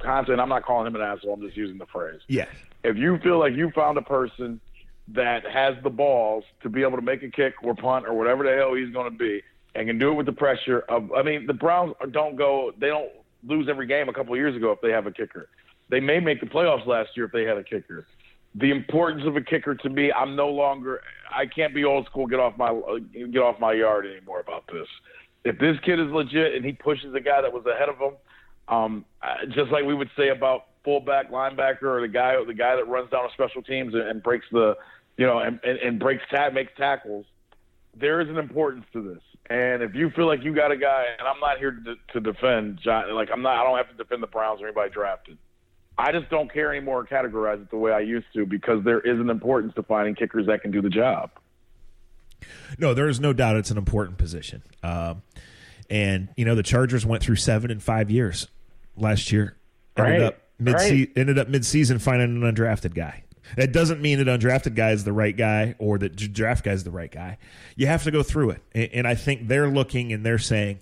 constantly, I'm not calling him an asshole, I'm just using the phrase. Yeah. If you feel like you found a person that has the balls to be able to make a kick or punt or whatever the hell he's going to be and can do it with the pressure of, the Browns they don't lose every game a couple of years ago if they have a kicker. They may make the playoffs last year if they had a kicker. The importance of a kicker to me, I can't be old school, get off my yard anymore about this. If this kid is legit and he pushes the guy that was ahead of him, just like we would say about fullback, linebacker, or the guy that runs down on special teams and breaks makes tackles. There is an importance to this, and if you feel like you got a guy, and I'm not here to defend John, I don't have to defend the Browns or anybody drafted. I just don't care anymore or categorize it the way I used to because there is an importance to finding kickers that can do the job. No, there is no doubt it's an important position. And the Chargers went through 7 in 5 years last year. Ended up mid-season finding an undrafted guy. That doesn't mean that undrafted guy is the right guy or that draft guy is the right guy. You have to go through it. And I think they're looking and they're saying,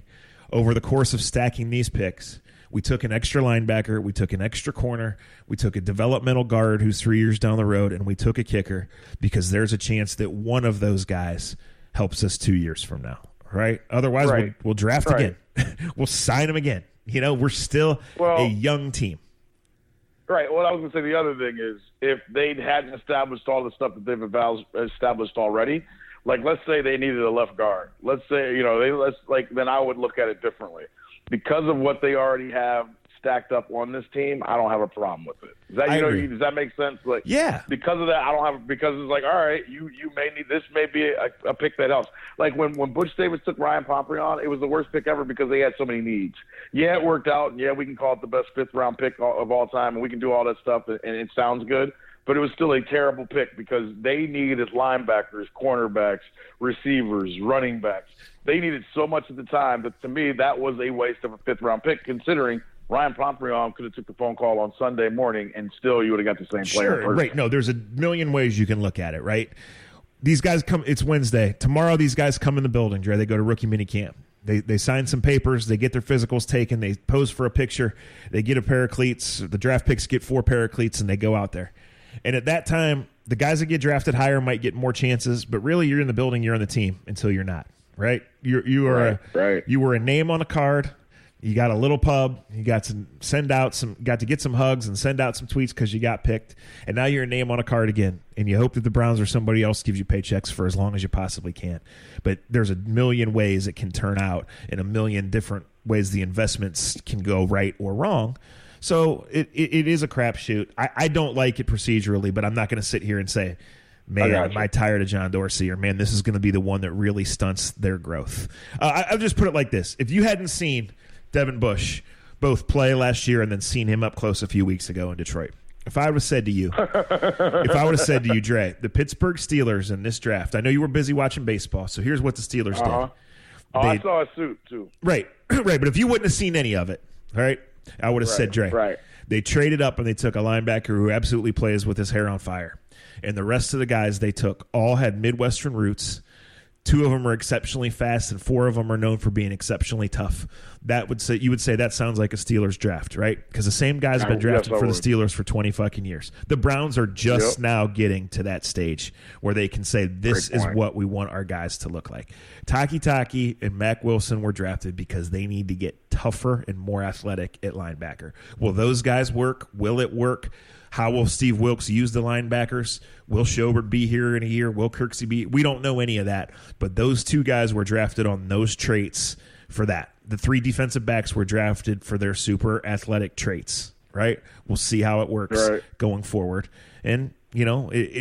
over the course of stacking these picks, we took an extra linebacker, we took an extra corner, we took a developmental guard who's 3 years down the road, and we took a kicker because there's a chance that one of those guys helps us 2 years from now, right? Otherwise, we'll draft again. We'll sign him again. We're still a young team. Right. Well, I was going to say the other thing is if they hadn't established all the stuff that they've established already, like let's say they needed a left guard. Let's say, then I would look at it differently. Because of what they already have stacked up on this team, I don't have a problem with it. Does that make sense? Yeah. Because of that, because it's like, all right, you may need this. May be a pick that helps. Like when Butch Davis took Ryan Pomprion, it was the worst pick ever because they had so many needs. Yeah, it worked out, and yeah, we can call it the best 5th round pick of all time, and we can do all that stuff, and it sounds good. But it was still a terrible pick because they needed linebackers, cornerbacks, receivers, running backs. They needed so much at the time that, to me, that was a waste of a 5th round pick, considering Ryan Pomprion could have took the phone call on Sunday morning and still you would have got the same player. Sure, right. No, there's a million ways you can look at it, right? These guys come – it's Wednesday. Tomorrow these guys come in the building, Dre. They go to rookie mini camp. They sign some papers. They get their physicals taken. They pose for a picture. They get a pair of cleats. The draft picks get 4 pair of cleats, and they go out there. And at that time, the guys that get drafted higher might get more chances, but really you're in the building, you're on the team until you're not, right? You were a name on a card. You got a little pub. You got to get some hugs and send out some tweets because you got picked. And now you're a name on a card again. And you hope that the Browns or somebody else gives you paychecks for as long as you possibly can. But there's a million ways it can turn out, and a million different ways the investments can go right or wrong. So it is a crapshoot. I don't like it procedurally, but I'm not going to sit here and say, man, am I tired of John Dorsey, or man, this is going to be the one that really stunts their growth. I'll just put it like this. If you hadn't seen Devin Bush both play last year and then seen him up close a few weeks ago in Detroit, if I would have said to you, Dre, the Pittsburgh Steelers in this draft, I know you were busy watching baseball, so here's what the Steelers did. I saw a suit, too. Right, right. But if you wouldn't have seen any of it, all right, I would have said, Dre. Right. They traded up and they took a linebacker who absolutely plays with his hair on fire. And the rest of the guys they took all had Midwestern roots. 2 of them are exceptionally fast, and 4 of them are known for being exceptionally tough. You would say that sounds like a Steelers draft, right? Because the same guys have been drafted for the Steelers for 20 fucking years. The Browns are just now getting to that stage where they can say this is what we want our guys to look like. Taki and Mac Wilson were drafted because they need to get tougher and more athletic at linebacker. Will those guys work? Will it work? How will Steve Wilks use the linebackers? Will Schobert be here in a year? Will Kirksey be? We don't know any of that. But those 2 guys were drafted on those traits for that. The 3 defensive backs were drafted for their super athletic traits, right? We'll see how it works going forward. And,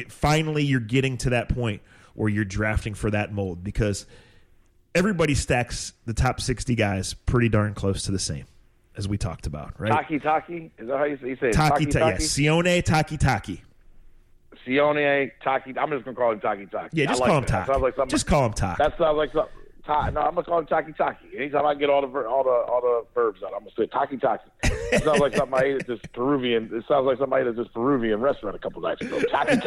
finally you're getting to that point where you're drafting for that mold, because everybody stacks the top 60 guys pretty darn close to the same, as we talked about, right? Taki? Is that how you say it? Taki. Yes. Sione Taki. Sione Taki. I'm just going to call him Taki. Yeah, just call him Taki. Just call him Taki. That sounds like something. No, I'm going to call him Taki. Anytime I get all the verbs out, I'm going to say Taki. It sounds like something I ate at this Peruvian. It sounds like somebody at this Peruvian restaurant a couple nights ago. Taki.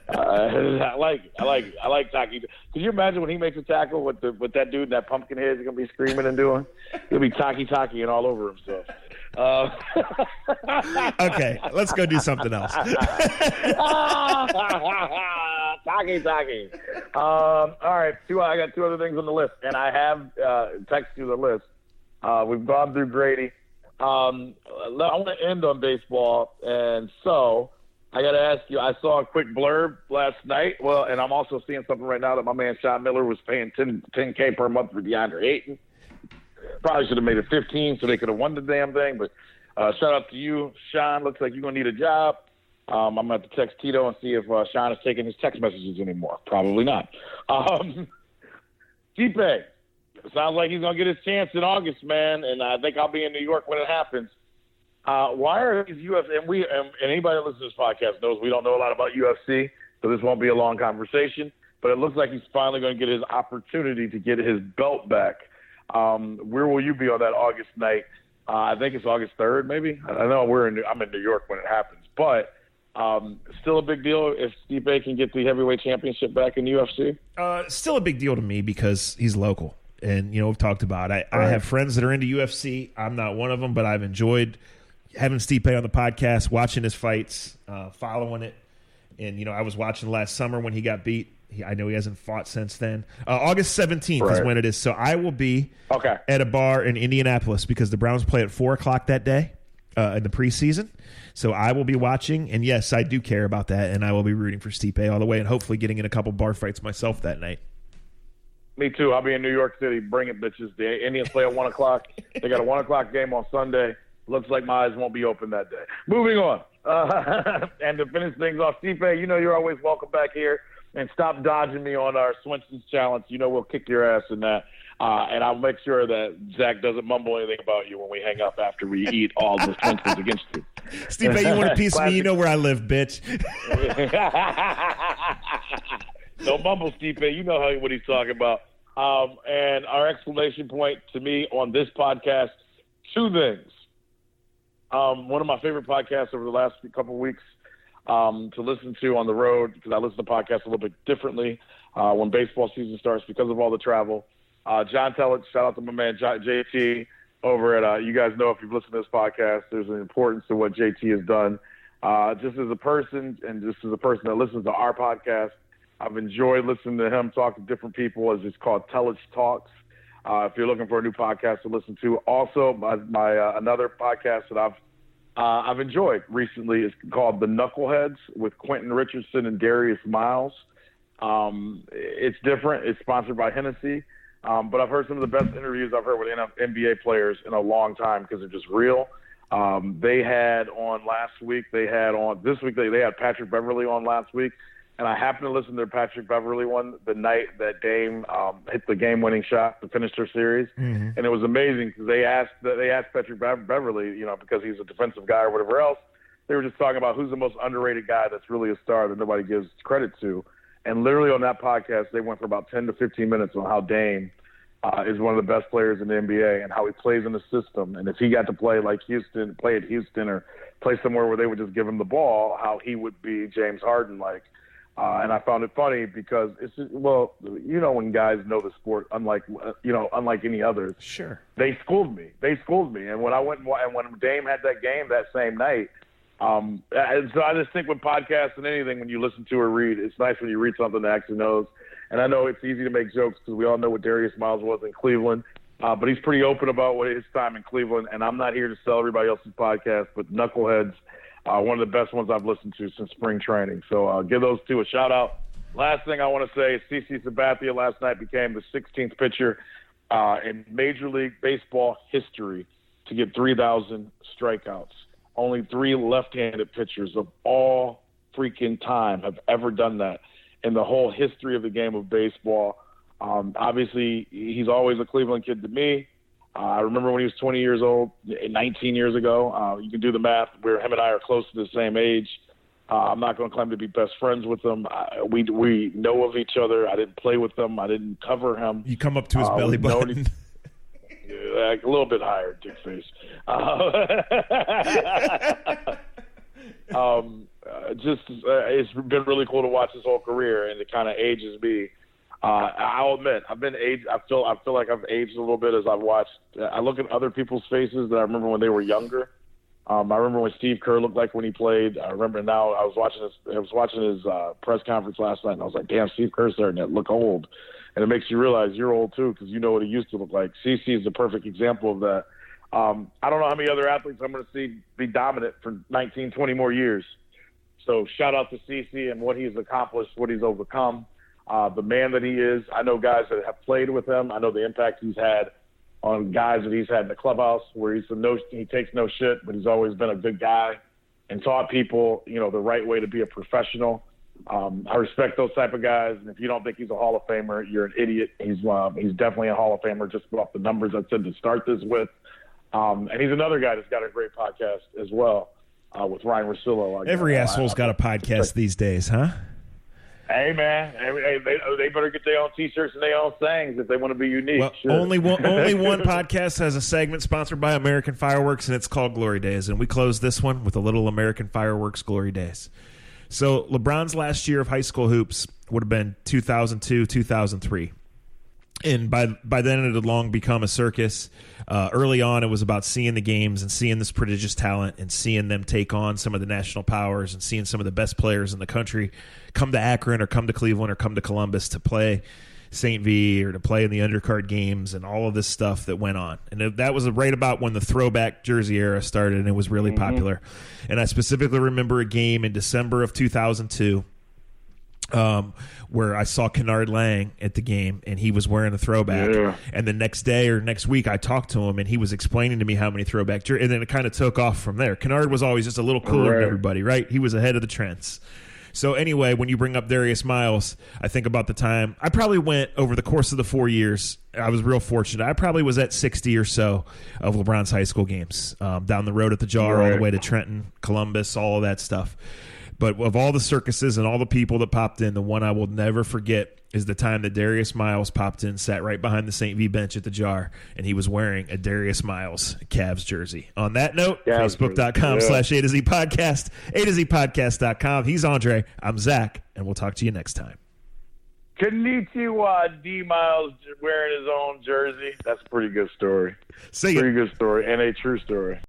I like it. I like Taki. Could you imagine when he makes a tackle with that dude and that pumpkin head he's going to be screaming and doing? He'll be Taki and all over himself. Okay, let's go do something else. Taki. All right, I got 2 other things on the list, and I have texted you the list. We've gone through Grady. I want to end on baseball, and so I got to ask you, I saw a quick blurb last night. Well, and I'm also seeing something right now that my man Sean Miller was paying $10K per month for DeAndre Ayton. Probably should have made it 15 so they could have won the damn thing. But shout out to you, Sean. Looks like you're going to need a job. I'm going to have to text Tito and see if Sean is taking his text messages anymore. Probably not. Stipe. Sounds like he's going to get his chance in August, man. And I think I'll be in New York when it happens. Why are these UFC? And anybody that listens to this podcast knows we don't know a lot about UFC, so this won't be a long conversation. But it looks like he's finally going to get his opportunity to get his belt back. Where will you be on that August night? I think it's August 3rd, maybe. I know I'm in New York when it happens, but still a big deal if Stipe can get the heavyweight championship back in the UFC. Still a big deal to me because he's local, and we've talked about. I have friends that are into UFC. I'm not one of them, but I've enjoyed having Stipe on the podcast, watching his fights, following it, and I was watching last summer when he got beat. I know he hasn't fought since then. August 17th is when it is. So I will be at a bar in Indianapolis because the Browns play at 4 o'clock that day in the preseason. So I will be watching. And, yes, I do care about that. And I will be rooting for Stipe all the way and hopefully getting in a couple bar fights myself that night. Me too. I'll be in New York City. Bring it, bitches. The Indians play at 1 o'clock. They got a 1 o'clock game on Sunday. Looks like my eyes won't be open that day. Moving on. And to finish things off, Stipe, you're always welcome back here. And stop dodging me on our Swenson's challenge. We'll kick your ass in that. And I'll make sure that Zach doesn't mumble anything about you when we hang up after we eat all the Swenson's against you. Stipe, you want a piece of me? You know where I live, bitch. Don't mumble, Stipe. You know what he's talking about. And our exclamation point to me on this podcast, 2 things. One of my favorite podcasts over the last couple of weeks to listen to on the road, because I listen to podcasts a little bit differently when baseball season starts because of all the travel. John Tellett, shout out to my man JT over at you guys know if you've listened to this podcast, there's an importance to what JT has done. Just as a person and just as a person that listens to our podcast, I've enjoyed listening to him talk to different people, as it's called Tellett Talks. If you're looking for a new podcast to listen to, also my another podcast that I've enjoyed recently is called The Knuckleheads with Quentin Richardson and Darius Miles. It's different. It's sponsored by Hennessy. But I've heard some of the best interviews I've heard with NBA players in a long time because they're just real. They had on last week. This week they had Patrick Beverley on last week. And I happened to listen to their Patrick Beverley one the night that Dame hit the game-winning shot to finish their series, and it was amazing because they asked Patrick Beverley, because he's a defensive guy or whatever else. They were just talking about who's the most underrated guy that's really a star that nobody gives credit to, and literally on that podcast they went for about 10 to 15 minutes on how Dame is one of the best players in the NBA and how he plays in the system, and if he got to play like play at Houston or play somewhere where they would just give him the ball, how he would be James Harden like. And I found it funny because it's just, when guys know the sport, unlike any others. Sure. They schooled me. And when I went and when Dame had that game that same night, so I just think with podcasts and anything, when you listen to or read, it's nice when you read something that actually knows. And I know it's easy to make jokes because we all know what Darius Miles was in Cleveland, but he's pretty open about his time in Cleveland. And I'm not here to sell everybody else's podcast, but Knuckleheads. One of the best ones I've listened to since spring training. So give those two a shout-out. Last thing I want to say is CC Sabathia last night became the 16th pitcher in Major League Baseball history to get 3,000 strikeouts. Only 3 left-handed pitchers of all freaking time have ever done that in the whole history of the game of baseball. Obviously, he's always a Cleveland kid to me. I remember when he was 20 years old, 19 years ago. You can do the math where him and I are close to the same age. I'm not going to claim to be best friends with him. We know of each other. I didn't play with him. I didn't cover him. You come up to his belly button. A little bit higher, dick face. It's been really cool to watch his whole career, and it kind of ages me. I'll admit, I've been aged. I feel like I've aged a little bit as I've watched. I look at other people's faces that I remember when they were younger. I remember what Steve Kerr looked like when he played. I remember now. I was watching his press conference last night, and I was like, "Damn, Steve Kerr's starting to look old." And it makes you realize you're old too, because you know what he used to look like. CC is the perfect example of that. I don't know how many other athletes I'm going to see be dominant for 19, 20 more years. So shout out to CC and what he's accomplished, what he's overcome. The man that he is. I know guys that have played with him. I know the impact he's had on guys that he's had in the clubhouse, where he takes no shit, but he's always been a good guy and taught people, the right way to be a professional. I respect those type of guys, and if you don't think he's a Hall of Famer, you're an idiot. He's definitely a Hall of Famer just off the numbers I said to start this with. And he's another guy that's got a great podcast as well with Ryan Russillo. Every asshole's got a podcast these days, huh? Hey, man, they better get their own T-shirts and their own sayings if they want to be unique. Well, sure. only one podcast has a segment sponsored by American Fireworks, and it's called Glory Days. And we close this one with a little American Fireworks Glory Days. So LeBron's last year of high school hoops would have been 2002, 2003. And by then it had long become a circus. Early on, it was about seeing the games and seeing this prodigious talent and seeing them take on some of the national powers and seeing some of the best players in the country come to Akron or come to Cleveland or come to Columbus to play St. V or to play in the undercard games and all of this stuff that went on. And that was right about when the throwback jersey era started, and it was really popular. And I specifically remember a game in December of 2002 where I saw Kennard Lang at the game, and he was wearing a throwback. Yeah. And the next day or next week, I talked to him, and he was explaining to me how many throwback jerseys, and then it kind of took off from there. Kennard was always just a little cooler than everybody, right? He was ahead of the trends. So anyway, when you bring up Darius Miles, I think about the time. I probably went over the course of the 4 years. I was real fortunate. I probably was at 60 or so of LeBron's high school games, down the road at the Jar, all the way to Trenton, Columbus, all of that stuff. But of all the circuses and all the people that popped in, the one I will never forget is the time that Darius Miles popped in, sat right behind the St. V bench at the Jar, and he was wearing a Darius Miles Cavs jersey. On that note, Facebook.com/A to Z Podcast, A to Z Podcast.com. He's Andre. I'm Zach, and we'll talk to you next time. Konnichiwa, D. Miles wearing his own jersey. That's a pretty good story. See ya. Pretty good story and a true story.